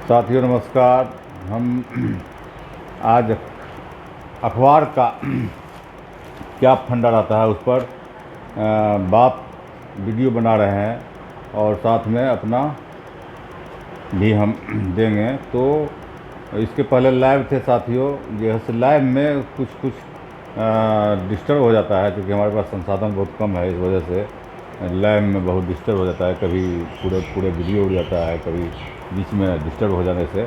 साथियों नमस्कार। हम आज अखबार का क्या फंडा रहता है उस पर बात वीडियो बना रहे हैं और साथ में अपना भी हम देंगे। तो इसके पहले लाइव थे साथियों, जैसे लाइव में कुछ डिस्टर्ब हो जाता है क्योंकि हमारे पास संसाधन बहुत कम है। इस वजह से लाइव में बहुत डिस्टर्ब हो जाता है, कभी पूरे वीडियो उड़ जाता है, कभी बीच में डिस्टर्ब हो जाने से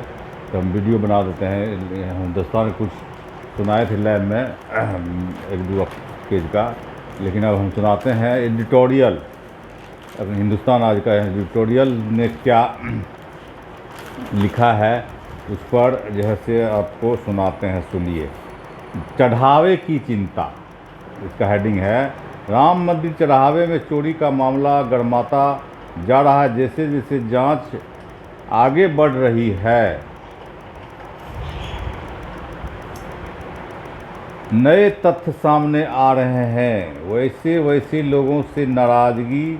तो हम वीडियो बना देते हैं। हिंदुस्तान में कुछ सुनाए थे लाइव में एक दो पेज का, लेकिन अब हम सुनाते हैं एडिटोरियल। अब हिंदुस्तान आज का एडिटोरियल ने क्या लिखा है उस पर जैसे आपको सुनाते हैं, सुनिए। चढ़ावे की चिंता, इसका हेडिंग है। राम मंदिर चढ़ावे में चोरी का मामला गरमाता जा रहा है। जैसे जैसे जांच आगे बढ़ रही है, नए तथ्य सामने आ रहे हैं, वैसे वैसे लोगों से नाराज़गी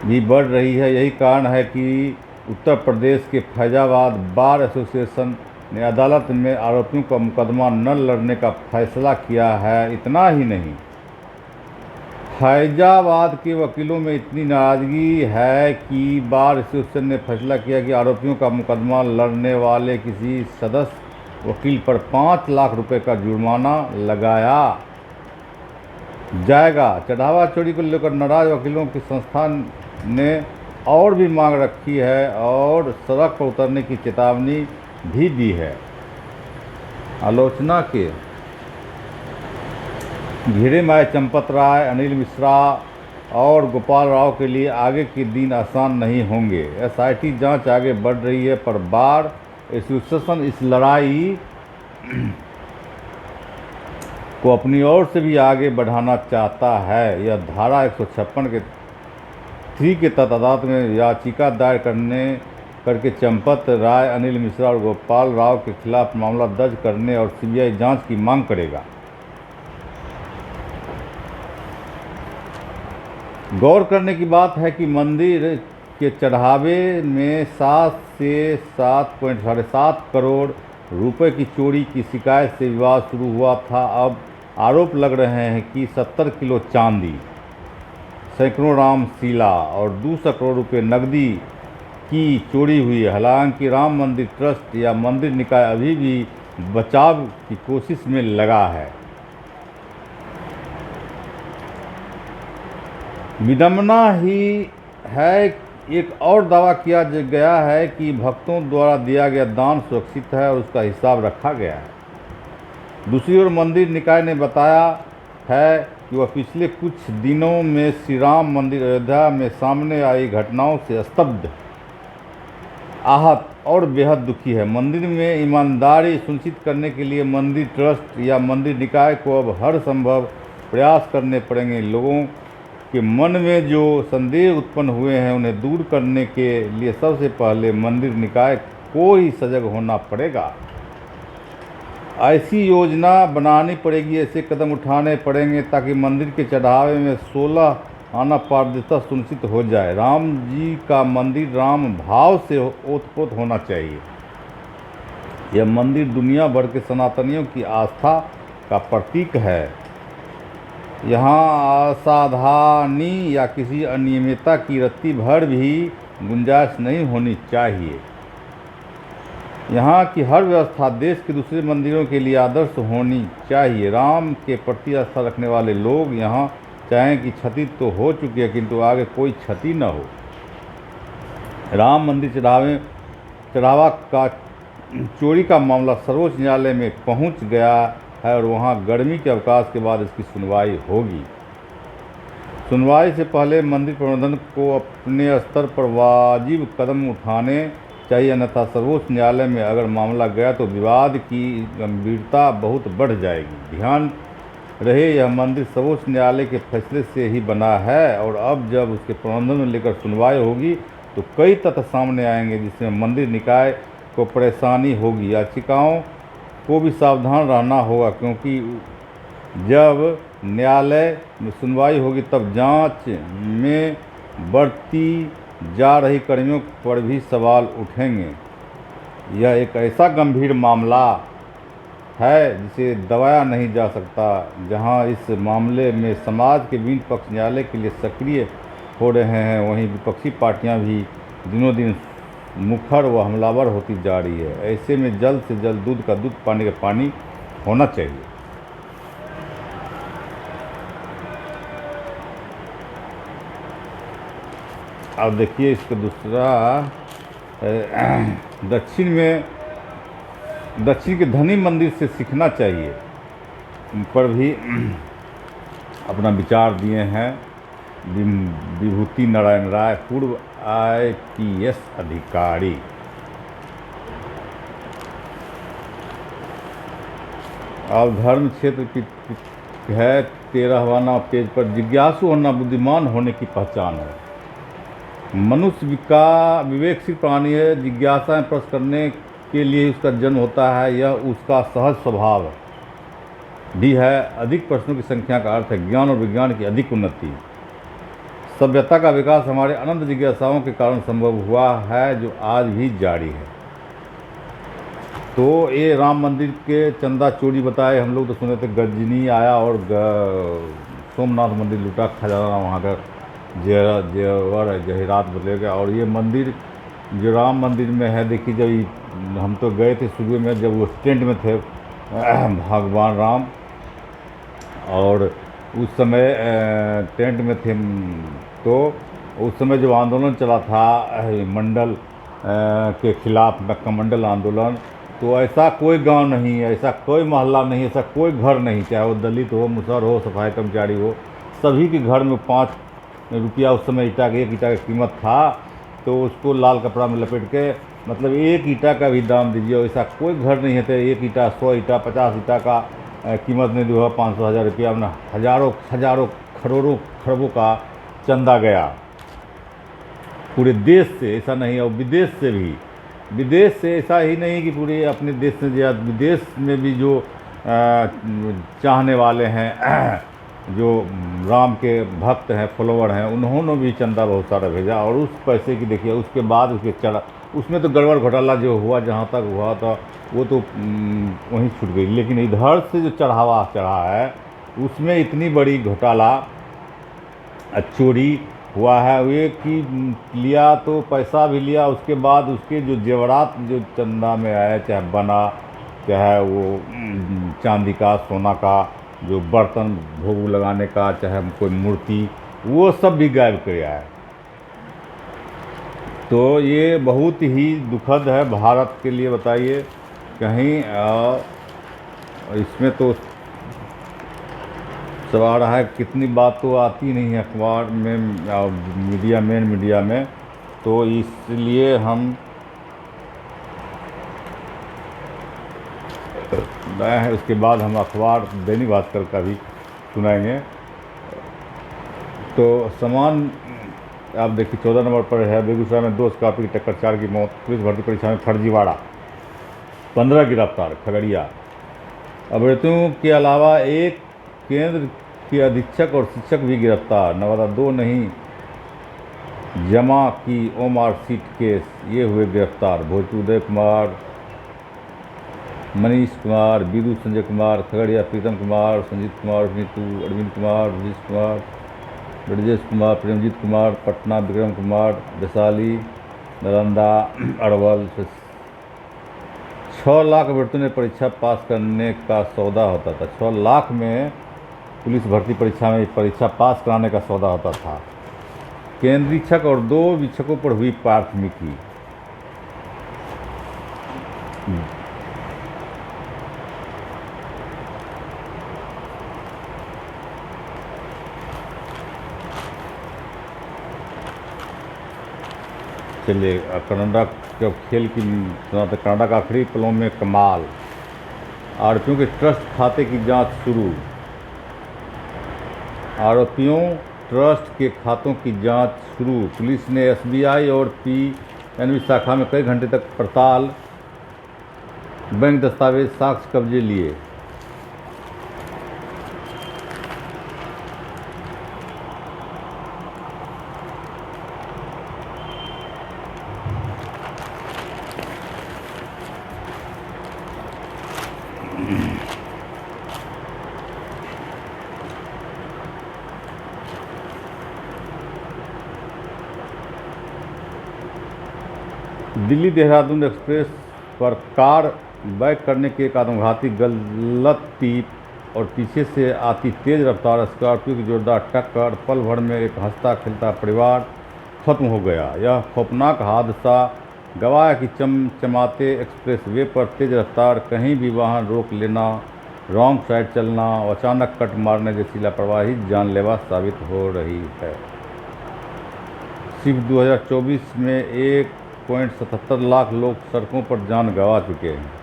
भी बढ़ रही है। यही कारण है कि उत्तर प्रदेश के फैजाबाद बार एसोसिएशन ने अदालत में आरोपियों का मुकदमा न लड़ने का फैसला किया है। इतना ही नहीं, फैजाबाद के वकीलों में इतनी नाराज़गी है कि बार एसोसिएशन ने फैसला किया कि आरोपियों का मुकदमा लड़ने वाले किसी सदस्य वकील पर 5 लाख रुपए का जुर्माना लगाया जाएगा। चढ़ावा चोरी को लेकर नाराज वकीलों की संस्थान ने और भी मांग रखी है और सड़क पर उतरने की चेतावनी भी दी है। आलोचना के घेरे में आए चंपत राय, अनिल मिश्रा और गोपाल राव के लिए आगे के दिन आसान नहीं होंगे। एसआईटी जांच आगे बढ़ रही है, पर बार एसोसिएशन इस लड़ाई को अपनी ओर से भी आगे बढ़ाना चाहता है। यह धारा 156 के 3 के तहत अदालत में याचिका दायर करके चंपत राय, अनिल मिश्रा और गोपाल राव के खिलाफ मामला दर्ज करने और सीबीआई जांच की मांग करेगा। गौर करने की बात है कि मंदिर के चढ़ावे में 7 से 7.7 करोड़ रुपए की चोरी की शिकायत से विवाद शुरू हुआ था। अब आरोप लग रहे हैं कि 70 किलो चांदी, सैकड़ों रामशिला और 200 करोड़ रुपए नकदी की चोरी हुई है। हालांकि राम मंदिर ट्रस्ट या मंदिर निकाय अभी भी बचाव की कोशिश में लगा है। विडंबना ही है, एक और दावा किया गया है कि भक्तों द्वारा दिया गया दान सुरक्षित है और उसका हिसाब रखा गया है। दूसरी ओर मंदिर निकाय ने बताया है कि वह पिछले कुछ दिनों में श्री राम मंदिर अयोध्या में सामने आई घटनाओं से स्तब्ध, आहत और बेहद दुखी है। मंदिर में ईमानदारी सुनिश्चित करने के लिए मंदिर ट्रस्ट या मंदिर निकाय को अब हर संभव प्रयास करने पड़ेंगे। लोगों के मन में जो संदेह उत्पन्न हुए हैं उन्हें दूर करने के लिए सबसे पहले मंदिर निकाय को ही सजग होना पड़ेगा। ऐसी योजना बनानी पड़ेगी, ऐसे कदम उठाने पड़ेंगे ताकि मंदिर के चढ़ावे में 16 आना पारदर्शिता सुनिश्चित हो जाए। राम जी का मंदिर राम भाव से ओतप्रोत होना चाहिए। यह मंदिर दुनिया भर के सनातनियों की आस्था का प्रतीक है। यहाँ असावधानी या किसी अनियमितता की रत्ती भर भी गुंजाइश नहीं होनी चाहिए। यहाँ की हर व्यवस्था देश के दूसरे मंदिरों के लिए आदर्श होनी चाहिए। राम के प्रति आस्था रखने वाले लोग यहाँ चाहें कि क्षति तो हो चुकी है किंतु आगे कोई क्षति न हो। राम मंदिर चढ़ावा का चोरी का मामला सर्वोच्च न्यायालय में पहुँच गया है और वहाँ गर्मी के अवकाश के बाद इसकी सुनवाई होगी। सुनवाई से पहले मंदिर प्रबंधन को अपने स्तर पर वाजिब कदम उठाने चाहिए, अन्यथा सर्वोच्च न्यायालय में अगर मामला गया तो विवाद की गंभीरता बहुत बढ़ जाएगी। ध्यान रहे, यह मंदिर सर्वोच्च न्यायालय के फैसले से ही बना है और अब जब उसके प्रबंधन में लेकर सुनवाई होगी तो कई तथ्य सामने आएंगे जिसमें मंदिर निकाय को परेशानी होगी। याचिकाओं को भी सावधान रहना होगा क्योंकि जब न्यायालय में सुनवाई होगी तब जांच में बढ़ती जा रही कर्मियों पर भी सवाल उठेंगे। यह एक ऐसा गंभीर मामला है जिसे दबाया नहीं जा सकता। जहां इस मामले में समाज के विभिन्न पक्ष न्यायालय के लिए सक्रिय हो रहे हैं, वहीं विपक्षी पार्टियां भी दिनों दिन मुखर व हमलावर होती जा रही है। ऐसे में जल्द से जल्द दूध का दूध, पानी का पानी होना चाहिए। अब देखिए इसका दूसरा, दक्षिण के धनी मंदिर से सीखना चाहिए पर भी अपना विचार दिए हैं विभूति नारायण राय, पूर्व IPS अधिकारी। अब धर्म क्षेत्र की है 13वां पेज पर, जिज्ञासु होना बुद्धिमान होने की पहचान है। मनुष्य का विवेकशील प्राणी है, जिज्ञासाएं प्रश्न करने के लिए उसका जन्म होता है, यह उसका सहज स्वभाव भी है। अधिक प्रश्नों की संख्या का अर्थ है ज्ञान और विज्ञान की अधिक उन्नति। सभ्यता का विकास हमारे अनंत जिज्ञासाओं के कारण संभव हुआ है, जो आज भी जारी है। तो ये राम मंदिर के चंदा चोरी बताए, हम लोग तो सुने थे गजनी आया और सोमनाथ मंदिर लूटा, खजाना वहाँ का जेवर जहीरात बदले गया। और ये मंदिर जो राम मंदिर में है, देखिए जब हम तो गए थे सुबह में, जब वो टेंट में थे भगवान राम, और उस समय टेंट में थे, तो उस समय जो आंदोलन चला था मंडल के खिलाफ, नक्कामंडल आंदोलन, तो ऐसा कोई गांव नहीं है, ऐसा कोई मोहल्ला नहीं, ऐसा कोई घर नहीं, चाहे वो दलित हो, मुसहर हो, सफाई कर्मचारी हो, सभी के घर में 5 रुपया उस समय ईटा की, 1 ईटा की कीमत था, तो उसको लाल कपड़ा में लपेट के, मतलब 1 ईटा का भी दाम दीजिए, ऐसा कोई घर नहीं है। तो 1 ईटा, 100 ईटा, 50 ईटा का कीमत नहीं जो है 500-1000 रुपया, अपना हजारों करोड़ों खरबों का चंदा गया पूरे देश से, ऐसा नहीं, और विदेश से भी, विदेश से ऐसा ही नहीं कि पूरे अपने देश से ज़्यादा, विदेश में भी जो चाहने वाले हैं, जो राम के भक्त हैं, फॉलोवर हैं, उन्होंने भी चंदा बहुत सारा भेजा। और उस पैसे की देखिए, उसके बाद उसके चढ़ा, उसमें तो गड़बड़ घोटाला जो हुआ, जहाँ तक हुआ था वो तो वहीं छूट गई, लेकिन इधर से जो चढ़ावा चढ़ा है, उसमें इतनी बड़ी घोटाला चोरी हुआ है। ये कि लिया तो पैसा भी लिया, उसके बाद उसके जो जेवरात जो चंदा में आए, चाहे बना, चाहे वो चांदी का, सोना का, जो बर्तन भोग लगाने का, चाहे कोई मूर्ति, वो सब भी गायब किया है। तो ये बहुत ही दुखद है भारत के लिए। बताइए, कहीं इसमें तो सब आ रहा है, कितनी बात तो आती नहीं है अखबार में, मीडिया, मेन मीडिया में, तो इसलिए हम नए हैं। उसके बाद हम अखबार दैनिक भास्कर का भी सुनाएंगे। तो समान आप देखिए 14 नंबर पर है, बेगूसराय में 2 स्कॉर्पियो की टक्कर, 4 की मौत, पुलिस भर्ती परीक्षा में फर्जीवाड़ा, 15 गिरफ्तार। खगड़िया, अभ्यर्थियों के अलावा एक केंद्र के अधीक्षक और शिक्षक भी गिरफ्तार। नवादा 2 नहीं जमा की OMR सीट केस, ये हुए गिरफ्तार। भोजपुर उदय कुमार, मनीष कुमार, बीरू संजय कुमार। खगड़िया प्रीतम कुमार, संजीत कुमार, नीतू, अरविंद कुमार, ब्रजेश कुमार, ब्रजेश कुमार, प्रेमजीत कुमार। पटना विक्रम कुमार, वैशाली, नालंदा, अरवल। 6 लाख अभ्यर्थियों ने परीक्षा पास करने का सौदा होता था। 6 लाख में पुलिस भर्ती परीक्षा में परीक्षा पास कराने का सौदा होता था। केंद्रीक्षक और 2 वीक्षकों पर हुई प्राथमिकी। चलिए, कनाडा के खेल की, कनाडा का आखिरी पलों में कमाल। आरोपियों के ट्रस्ट खाते की जांच शुरू। आरोपियों ट्रस्ट के खातों की जांच शुरू। पुलिस ने SBI और PNB शाखा में कई घंटे तक पड़ताल, बैंक दस्तावेज, साक्ष्य कब्जे लिए। दिल्ली देहरादून एक्सप्रेस पर कार बैक करने की एक आत्मघाती गलती और पीछे से आती तेज रफ्तार स्कॉर्पियो की जोरदार टक्कर, पल भर में एक हंसता खेलता परिवार खत्म हो गया। यह खौफनाक हादसा गवाह की चमचमाते एक्सप्रेस वे पर तेज रफ्तार, कहीं भी वाहन रोक लेना, रॉन्ग साइड चलना और अचानक कट मारने जैसी लापरवाही जानलेवा साबित हो रही है। सिर्फ 2024 में 1.77 लाख लोग सड़कों पर जान गंवा चुके हैं।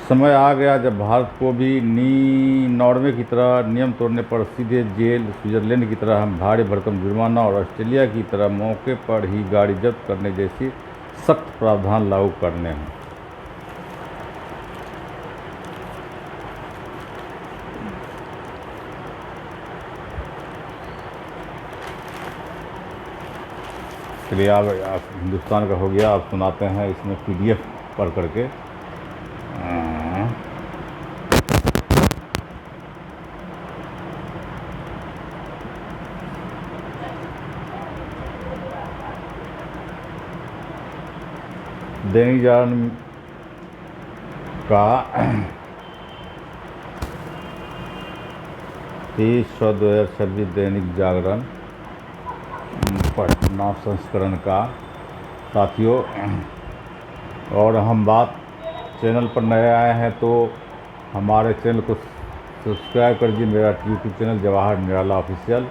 समय आ गया जब भारत को भी नॉर्वे की तरह नियम तोड़ने पर सीधे जेल, स्विट्जरलैंड की तरह हम भारी भरकम जुर्माना और ऑस्ट्रेलिया की तरह मौके पर ही गाड़ी जब्त करने जैसी सख्त प्रावधान लागू करने हैं। चलिए आप हिंदुस्तान का हो गया, आप सुनाते हैं इसमें PDF पढ़ करके। दैनिक जागरण का 23/2026 दैनिक जागरण पटना संस्करण का साथियों, और हम बात चैनल पर नए आए हैं तो हमारे चैनल को सब्सक्राइब कर दीजिए। मेरा यूट्यूब चैनल जवाहर निराला ऑफिशियल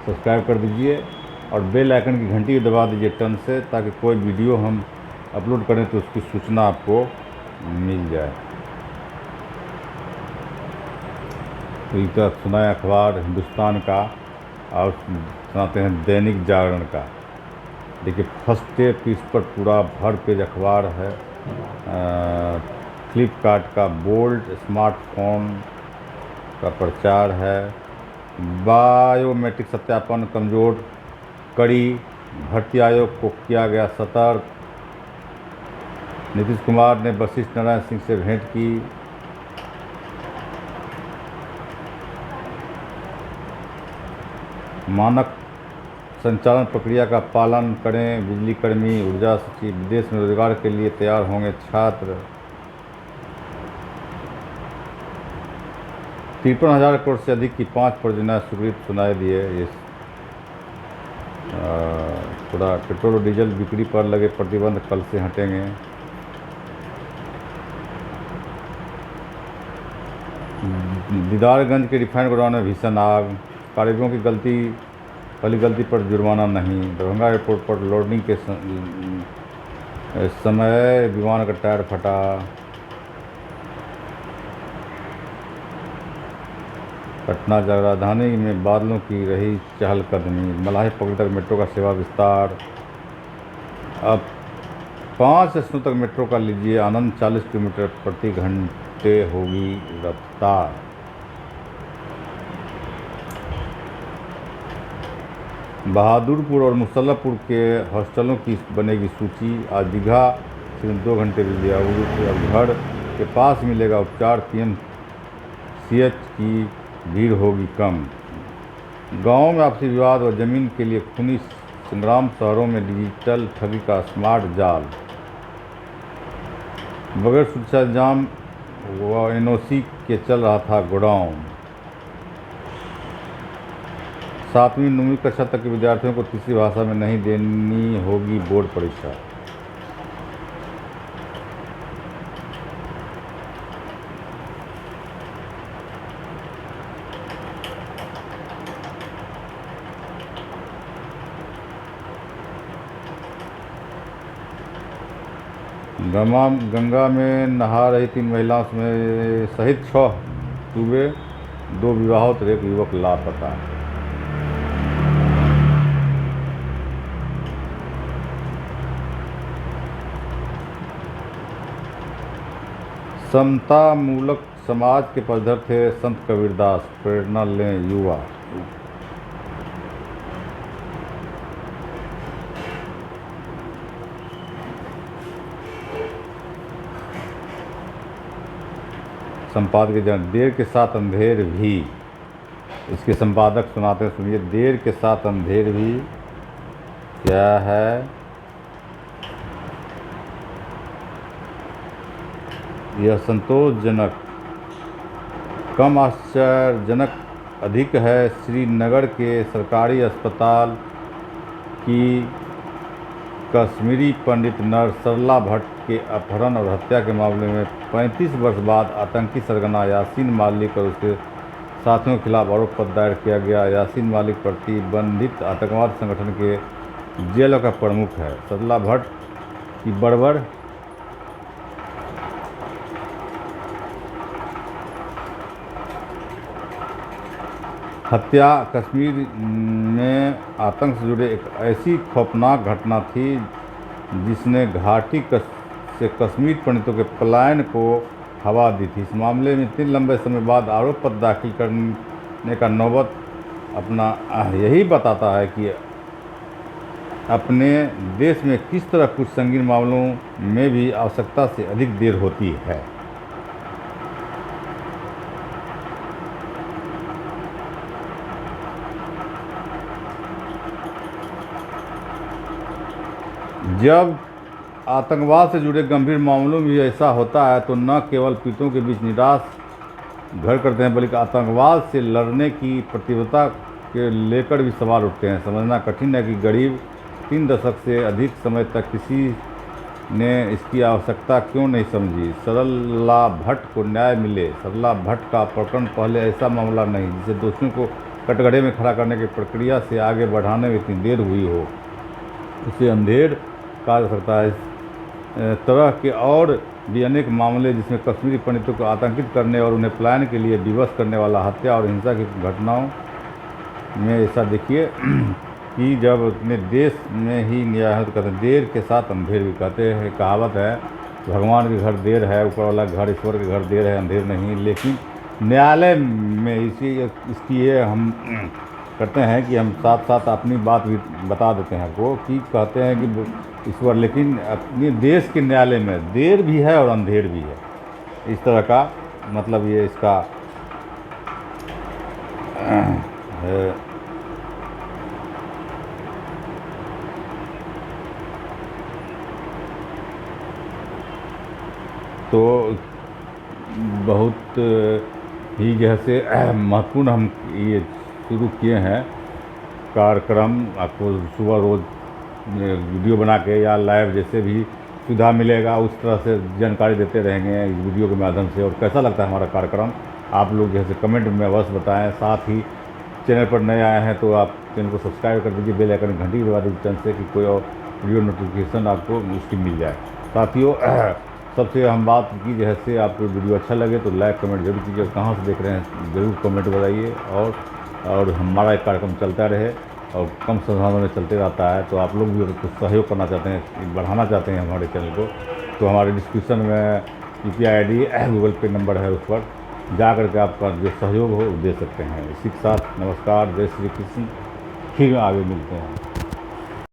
सब्सक्राइब कर दीजिए और बेल आइकन की घंटी दबा दीजिए टन से, ताकि कोई वीडियो हम अपलोड करें तो उसकी सूचना आपको मिल जाए। तो एक तरफ सुनाए अखबार हिंदुस्तान का और सुनाते हैं दैनिक जागरण का। देखिए फर्स्ट पेज पर पूरा भर पेज अखबार है। फ्लिपकार्ट का बोल्ट स्मार्टफोन का प्रचार है। बायोमेट्रिक सत्यापन कमजोर कड़ी, भर्ती आयोग को किया गया सतर्क। नीतीश कुमार ने वशिष्ठ नारायण सिंह से भेंट की। मानक संचालन प्रक्रिया का पालन करें बिजली कर्मी, ऊर्जा सचिव। विदेश में रोजगार के लिए तैयार होंगे छात्र। 53,000 करोड़ से अधिक की 5 परियोजनाएं स्वीकृत सुनाई दिए। ये थोड़ा पेट्रोल और डीजल बिक्री पर लगे प्रतिबंध कल से हटेंगे। दीदारगंज के रिफाइंड गोदाम में भीषण आग, कारीगरों की पहली गलती पर जुर्माना नहीं। दरभंगा एयरपोर्ट पर लोडिंग के समय विमान का टायर फटा। पटना राजधानी में बादलों की रही चहलकदमी। मलाही पगड़ी तक मेट्रो का सेवा विस्तार। अब 5 स्टेशनों तक मेट्रो का लीजिए आनंद। 40 किलोमीटर प्रति घंटे होगी रफ्तार। बहादुरपुर और मुसल्लापुर के हॉस्टलों की बनेगी सूची। आज दीघा सिर्फ 2 घंटे बिजली आपूर्ति। अब घर के पास मिलेगा उपचार। PMCH की भीड़ होगी कम। गाँव में आपसी विवाद और जमीन के लिए खूनी संग्राम। शहरों में डिजिटल ठगी का स्मार्ट जाल। बगैर सुरक्षा इंतजाम व NOC के चल रहा था गोडाउन। 7वीं 9वीं कक्षा तक के विद्यार्थियों को तीसरी भाषा में नहीं देनी होगी बोर्ड परीक्षा। गंगा में नहा रही 3 महिलाओं सहित 6 डूबे। 2 विवाहित एक युवक लापता। समता मूलक समाज के पक्षधर थे संत कबीरदास। प्रेरणा लें युवा। संपादक देर के साथ अंधेर भी। इसके संपादक सुनाते हैं, सुनिए। देर के साथ अंधेर भी क्या है? यह संतोषजनक, कम आश्चर्यजनक अधिक है। श्रीनगर के सरकारी अस्पताल की कश्मीरी पंडित नर्स सरला भट्ट के अपहरण और हत्या के मामले में 35 वर्ष बाद आतंकी सरगना यासीन मालिक और उसके साथियों के खिलाफ आरोप पत्र दायर किया गया। यासीन मालिक प्रतिबंधित आतंकवाद संगठन के जेल का प्रमुख है। सरला भट्ट की बर्बर हत्या कश्मीर में आतंक से जुड़े एक ऐसी खौफनाक घटना थी जिसने घाटी से कश्मीर पंडितों के पलायन को हवा दी थी। इस मामले में इतने लंबे समय बाद आरोप पत्र दाखिल करने का नौबत अपना यही बताता है कि अपने देश में किस तरह कुछ संगीन मामलों में भी आवश्यकता से अधिक देर होती है। जब आतंकवाद से जुड़े गंभीर मामलों में भी ऐसा होता है तो न केवल पीड़ितों के बीच निराश घर करते हैं बल्कि आतंकवाद से लड़ने की प्रतिबद्धता के लेकर भी सवाल उठते हैं। समझना कठिन है कि करीब 3 दशक से अधिक समय तक किसी ने इसकी आवश्यकता क्यों नहीं समझी। सरला भट्ट को न्याय मिले। सरला भट्ट का प्रकरण पहले ऐसा मामला नहीं जिसे दोषियों को कटघरे में खड़ा करने की प्रक्रिया से आगे बढ़ाने में इतनी देर हुई हो। उसे अंधेर कहा जा सकता है। इस तरह के और भी अनेक मामले जिसमें कश्मीरी पंडितों को आतंकित करने और उन्हें पलायन के लिए विवश करने वाला हत्या और हिंसा की घटनाओं में ऐसा देखिए कि जब अपने देश में ही न्याय करते हैं, देर के साथ अंधेर भी कहते हैं। कहावत है भगवान के घर देर है, ऊपर वाला घर ईश्वर के घर देर है, अंधेर नहीं। लेकिन न्यायालय में इसकी ये हम करते हैं कि हम साथ साथ अपनी बात भी बता देते हैं वो कि कहते हैं कि ईश्वर, लेकिन अपने देश के न्यायालय में देर भी है और अंधेर भी है। इस तरह का मतलब ये इसका है। तो बहुत ही जैसे महत्वपूर्ण हम ये शुरू किए हैं कार्यक्रम। आपको सुबह रोज़ वीडियो बना के या लाइव जैसे भी सुविधा मिलेगा उस तरह से जानकारी देते रहेंगे इस वीडियो के माध्यम से। और कैसा लगता है हमारा कार्यक्रम आप लोग जैसे कमेंट में अवश्य बताएं। साथ ही चैनल पर नए आए हैं तो आप चैनल को सब्सक्राइब कर दीजिए, बेल आइकन घंटी दबा दीजिए चैनल से कि कोई और वीडियो नोटिफिकेशन आपको उसकी मिल जाए। साथियों सबसे अहम बात की जैसे आपको वीडियो अच्छा लगे तो लाइक कमेंट जरूर कीजिए। कहाँ से देख रहे हैं ज़रूर कमेंट बताइए। और हमारा एक कार्यक्रम चलता रहे और कम संसाधनों में चलते रहता है। तो आप लोग भी कुछ सहयोग करना चाहते हैं, बढ़ाना चाहते हैं हमारे चैनल को, तो हमारे डिस्क्रिप्शन में UPI ID गूगल पे नंबर है, उस पर जा करके आपका जो सहयोग हो दे सकते हैं। इसी के साथ नमस्कार, जय श्री कृष्ण। फिर आगे मिलते हैं।